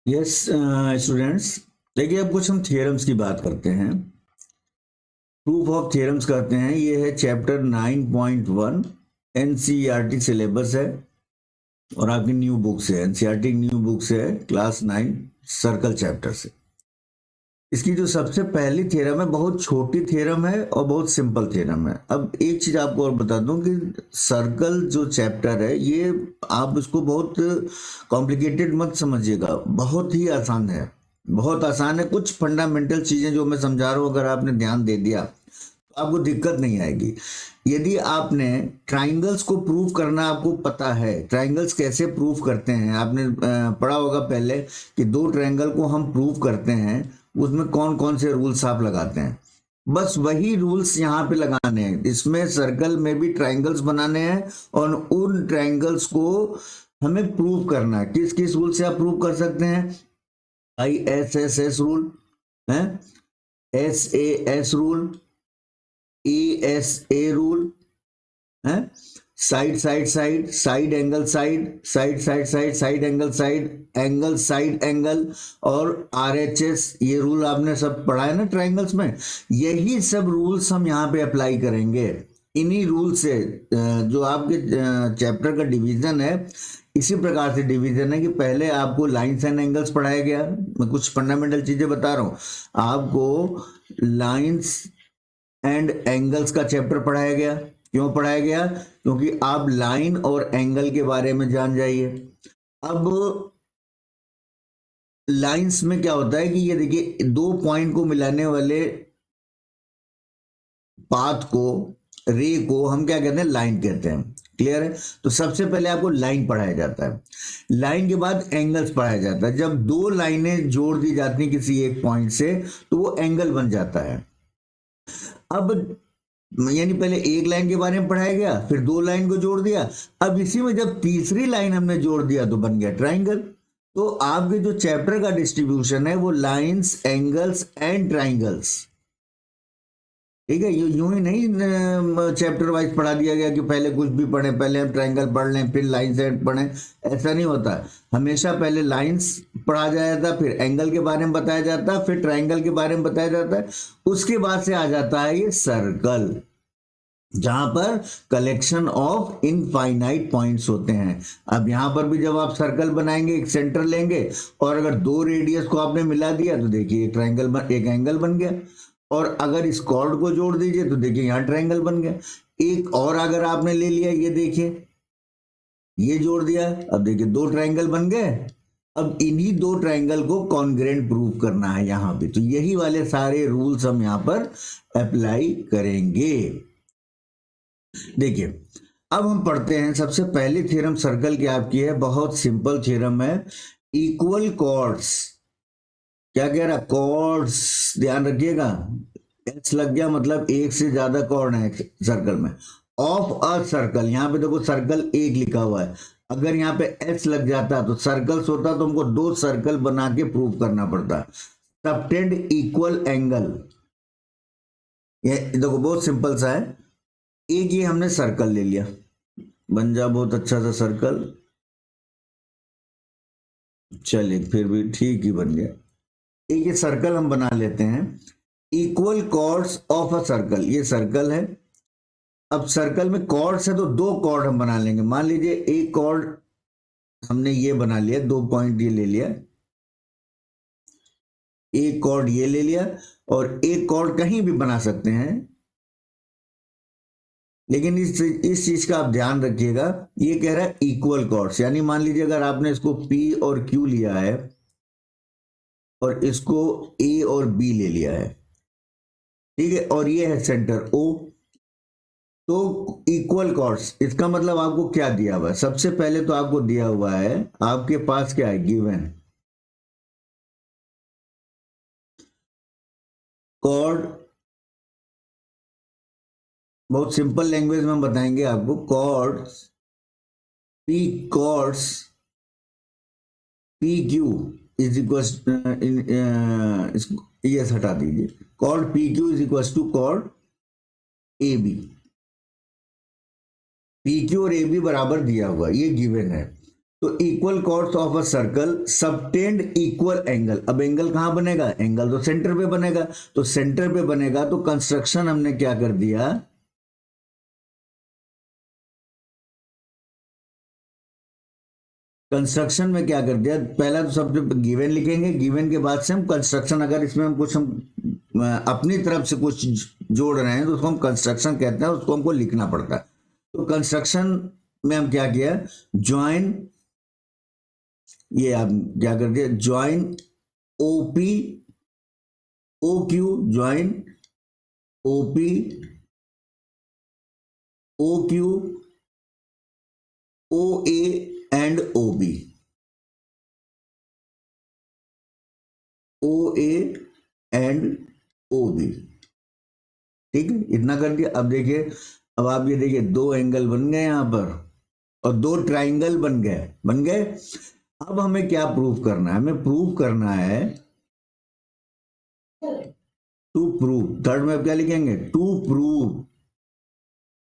Yes students, देखिए अब कुछ हम थियरम्स की बात करते हैं। प्रूफ ऑफ थियरम्स करते हैं। ये है चैप्टर 9.1 एनसीईआरटी सिलेबस है और आपकी न्यू बुक से एनसीईआरटी न्यू बुक से है क्लास 9 सर्कल चैप्टर से। इसकी जो सबसे पहली थ्योरम है बहुत छोटी थ्योरम है और बहुत सिंपल थ्योरम है। अब एक चीज आपको और बता दूं कि सर्कल जो चैप्टर है ये आप इसको बहुत कॉम्प्लिकेटेड मत समझिएगा, बहुत ही आसान है, बहुत आसान है। कुछ फंडामेंटल चीजें जो मैं समझा रहा हूं अगर आपने ध्यान दे दिया तो आपको दिक्कत नहीं आएगी। यदि आपने ट्राइंगल्स को प्रूव करना आपको पता है, ट्राइंगल्स कैसे प्रूव करते हैं आपने पढ़ा होगा पहले कि दो ट्राइंगल को हम प्रूव करते हैं उसमें कौन कौन से रूल्स आप लगाते हैं, बस वही रूल्स यहाँ पे लगाने हैं। इसमें सर्कल में भी ट्राइंगल्स बनाने हैं और उन ट्राइंगल्स को हमें प्रूव करना है। किस किस रूल से आप प्रूव कर सकते हैं? ISSS रूल है, SAS रूल, ESA रूल है, side side side, side angle side, side side side, side angle side, angle side angle और RHS। ये रूल आपने सब पढ़ा है ना ट्राइंगल्स में। यही सब रूल्स हम यहाँ पे अप्लाई करेंगे। इन्हीं रूल से जो आपके चैप्टर का डिवीजन है इसी प्रकार से डिवीजन है कि पहले आपको लाइंस एंड एंगल्स पढ़ाया गया। मैं कुछ फंडामेंटल चीजें बता रहा हूँ आपको। लाइंस एंड एंगल्स का चैप्टर पढ़ाया गया। क्यों पढ़ाया गया? क्योंकि आप लाइन और एंगल के बारे में जान जाइए। अब लाइंस में क्या होता है कि ये देखिए दो पॉइंट को मिलाने वाले पाथ को, रे को हम क्या कहते हैं? लाइन कहते हैं। क्लियर है? तो सबसे पहले आपको लाइन पढ़ाया जाता है, लाइन के बाद एंगल्स पढ़ाया जाता है। जब दो लाइनें जोड़ दी जाती हैं किसी एक पॉइंट से तो वो एंगल बन जाता है। अब यानी पहले एक लाइन के बारे में पढ़ाया गया, फिर दो लाइन को जोड़ दिया, अब इसी में जब तीसरी लाइन हमने जोड़ दिया तो बन गया ट्राइंगल। तो आपके जो चैप्टर का डिस्ट्रीब्यूशन है वो लाइंस, एंगल्स एंड ट्राइंगल्स। ठीक है, यूं ही नहीं चैप्टर वाइज पढ़ा दिया गया कि पहले कुछ भी पढ़े, पहले हम ट्राइंगल पढ़ लें फिर लाइंस पढ़ें। ऐसा नहीं होता। हमेशा पहले लाइंस पढ़ा जाता है, फिर एंगल के बारे में बताया जाता है, फिर ट्राइंगल के बारे में बताया जाता है, उसके बाद से आ जाता है ये सर्कल, जहां पर कलेक्शन ऑफ इनफाइनाइट पॉइंट्स होते हैं। अब यहां पर भी जब आप सर्कल बनाएंगे एक सेंटर लेंगे और अगर दो रेडियस को आपने मिला दिया तो देखिए एक एंगल बन गया। और अगर इस कॉर्ड को जोड़ दीजिए तो देखिए यहां ट्रायंगल बन गया। एक और अगर आपने ले लिया, ये देखिए ये जोड़ दिया, अब देखिए दो ट्रायंगल बन गए। अब इन्हीं दो ट्रायंगल को कॉन्ग्रेंट प्रूव करना है यहां पे, तो यही वाले सारे रूल्स हम यहां पर अप्लाई करेंगे। देखिए अब हम पढ़ते हैं। सबसे पहली थ्योरम सर्कल की आपकी है, बहुत सिंपल थ्योरम है, इक्वल कॉर्ड्स। क्या कह रहा? कॉर्ड्स, ध्यान रखिएगा। एच लग गया मतलब एक से ज्यादा कॉर्ड है सर्कल में। ऑफ अ सर्कल, यहां पे देखो सर्कल एक लिखा हुआ है, अगर यहाँ पे एच लग जाता तो सर्कल्स होता तो हमको दो सर्कल बना के प्रूव करना पड़ता। सबटेंड इक्वल एंगल, ये देखो बहुत सिंपल सा है। एक ये हमने सर्कल ले लिया, बन जा बहुत अच्छा सा सर्कल, चलिए फिर भी ठीक ही बन गया। एक ये सर्कल हम बना लेते हैं, equal chords of a circle, ये सर्कल है। अब सर्कल में कॉर्ड्स है तो दो कॉर्ड हम बना लेंगे। मान लीजिए एक कॉर्ड हमने ये बना लिया, दो पॉइंट ये ले लिया, एक कॉर्ड ये ले लिया और एक कॉर्ड कहीं भी बना सकते हैं। लेकिन इस चीज का आप ध्यान रखिएगा, ये कह रहा है इक्वल कॉर्ड्स, यानी मान लीजिए अगर आपने इसको P और Q लिया है और इसको A और B ले लिया है, ठीक है, और ये है सेंटर O, तो इक्वल कॉर्ड्स, इसका मतलब आपको क्या दिया हुआ है? सबसे पहले तो आपको दिया हुआ है, आपके पास क्या है? गिवन कॉर्ड, बहुत सिंपल लैंग्वेज में हम बताएंगे आपको। Chords P, chords P Q is equal, ये हटा दीजिए, chord P Q is equal to chord A B. P Q और ए बी बराबर दिया हुआ, ये गिवन है। तो equal chords of a circle subtend equal angle. अब एंगल कहां बनेगा, एंगल तो सेंटर पे बनेगा, तो सेंटर पे बनेगा तो कंस्ट्रक्शन हमने क्या कर दिया, कंस्ट्रक्शन में क्या कर दिया, पहला तो सबसे गिवन लिखेंगे, गिवन के बाद से हम कंस्ट्रक्शन, अगर इसमें हम कुछ हम अपनी तरफ से कुछ जोड़ रहे हैं तो उसको हम कंस्ट्रक्शन कहते हैं, उसको हमको लिखना पड़ता है। तो कंस्ट्रक्शन में हम क्या किया, ज्वाइन, ये आप क्या कर दिया, join O P O Q, join O P O Q O A and O B, O A and O B. ठीक है, इतना कर दिया। अब देखिए, अब आप ये देखिए दो एंगल बन गए यहां पर और दो ट्राइंगल बन गए। अब हमें क्या प्रूव करना है, हमें प्रूव करना है, टू प्रूव, थर्ड में क्या लिखेंगे, टू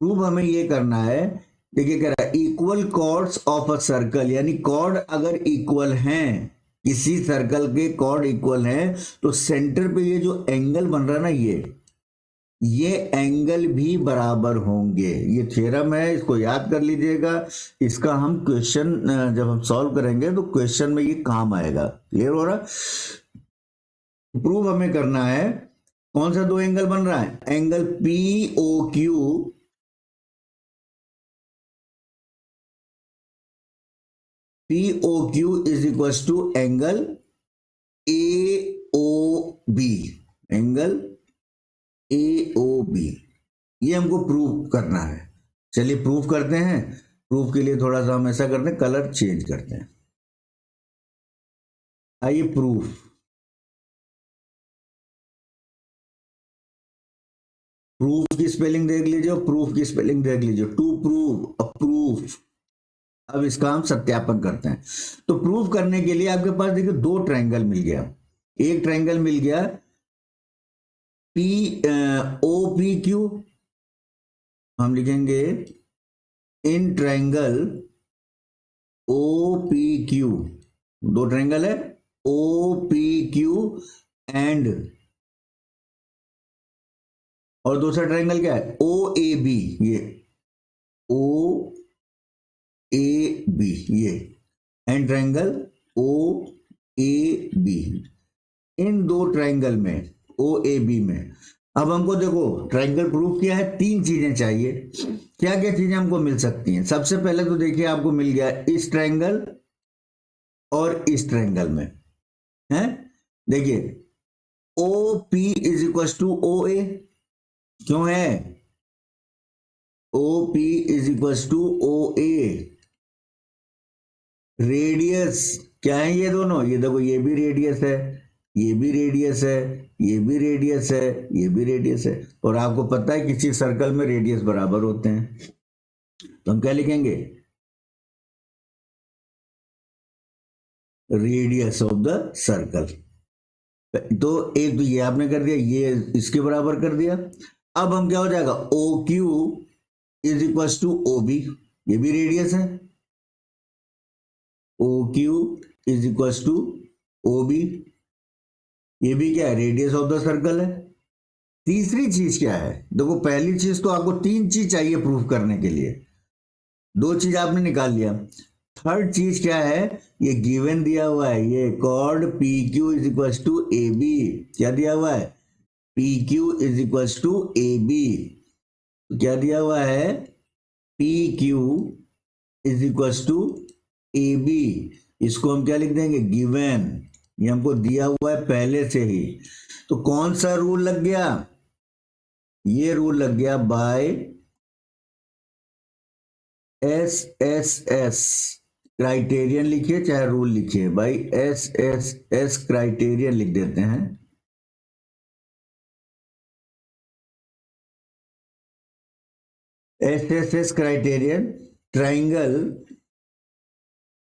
प्रूव हमें ये करना है। देखिए कह रहा है equal chords of a circle, यानी कॉर्ड अगर इक्वल हैं, किसी सर्कल के कॉर्ड इक्वल हैं, तो सेंटर पे ये जो एंगल बन रहा है ना, ये एंगल भी बराबर होंगे। ये थ्योरम है, इसको याद कर लीजिएगा। इसका हम क्वेश्चन जब हम सॉल्व करेंगे तो क्वेश्चन में ये काम आएगा। क्लियर हो रहा, प्रूव हमें करना है कौन सा दो एंगल बन रहा है, angle P O Q, P O Q is equal to angle A O B, angle A O B, ये हमको प्रूव करना है। चलिए प्रूव करते हैं। प्रूफ के लिए थोड़ा सा हम ऐसा करते हैं, कलर चेंज करते हैं। आइए प्रूफ, प्रूफ की स्पेलिंग देख लीजिए, प्रूफ की स्पेलिंग देख लीजिए, टू प्रूव, प्रूफ। अब इसका हम सत्यापन करते हैं। तो प्रूफ करने के लिए आपके पास देखिए दो ट्रायंगल मिल गया, एक ट्रायंगल मिल गया पी ओ पी क्यू, हम लिखेंगे in triangle O P Q, दो ट्रायंगल है ओ पी क्यू एंड, और दूसरा ट्रायंगल क्या है ओ ए बी, ये ओ ए बी, ये and triangle O A B. इन दो ट्रायंगल में ओ ए बी में अब हमको देखो ट्रायंगल प्रूफ किया है, तीन चीजें चाहिए। क्या क्या चीजें हमको मिल सकती हैं, सबसे पहले तो देखिए आपको मिल गया इस ट्रायंगल और इस ट्रायंगल में है, देखिए O P is equal to O A, क्यों है O P is equal to O A, radius क्या है ये दोनों, ये देखो ये भी रेडियस है, ये भी रेडियस है, ये भी रेडियस है, ये भी रेडियस है, और आपको पता है किसी सर्कल में रेडियस बराबर होते हैं, तो हम क्या लिखेंगे रेडियस ऑफ द सर्कल। तो एक तो ये आपने कर दिया, ये इसके बराबर कर दिया। अब हम क्या हो जाएगा O Q is equal to O B, ये भी रेडियस है, O Q is equal to O B, ये भी क्या है रेडियस ऑफ द सर्कल है। तीसरी चीज क्या है, देखो पहली चीज तो आपको तीन चीज चाहिए प्रूफ करने के लिए, दो चीज आपने निकाल लिया। थर्ड चीज क्या है, ये गिवन दिया हुआ है, ये chord P Q is equal to A B, क्या दिया हुआ है P Q is equal to A B, क्या दिया हुआ है P Q is equal to A B, इसको हम क्या लिख देंगे गिवन, ये हमको दिया हुआ है पहले से ही। तो कौन सा रूल लग गया, ये रूल लग गया by S S S criterion, लिखिए चाहे रूल लिखिए, भाई एस एस एस क्राइटेरियन लिख देते हैं। S S S criterion, triangle,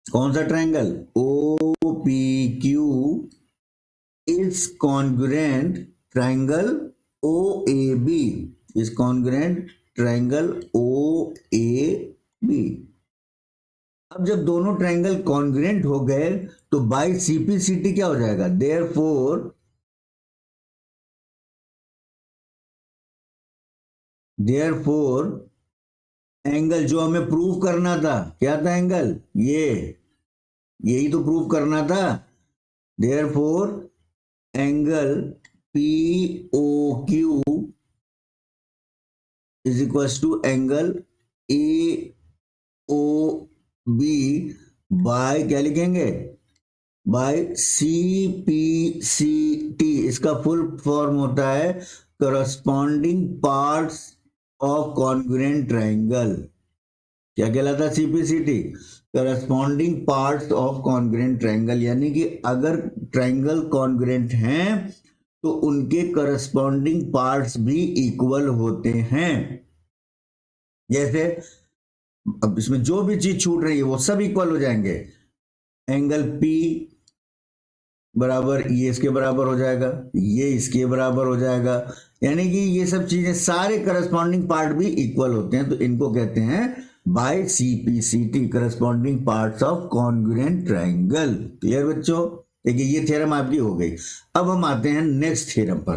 कौन सा triangle O P Q is congruent triangle O A B, is congruent triangle O A B. अब जब दोनों ट्रायंगल कॉन्ग्रुएंट हो गए तो बाय सीपीसीटी क्या हो जाएगा, देयरफॉर एंगल जो हमें प्रूव करना था, क्या था एंगल, यही तो प्रूव करना था। Therefore angle POQ is equal to angle AOB by क्या लिखेंगे, बाय CPCT। इसका फुल फॉर्म होता है corresponding parts of congruent triangle. क्या कहलाता है CPCT, corresponding parts of congruent triangle. यानी कि अगर ट्रायंगल कॉन्ग्रुएंट हैं तो उनके करस्पॉन्डिंग पार्ट्स भी इक्वल होते हैं। जैसे अब इसमें जो भी चीज छूट रही है वो सब इक्वल हो जाएंगे। एंगल P बराबर ये इसके बराबर हो जाएगा, ये इसके बराबर हो जाएगा, यानी कि ये सब चीजें सारे करस्पॉन्डिंग पार्ट भी इक्वल होते हैं, तो इनको कहते हैं by CPCT, corresponding parts of congruent triangle. Clear बच्चों, देखिए ये थ्योरम आपकी हो गई। अब हम आते हैं नेक्स्ट थ्योरम पर।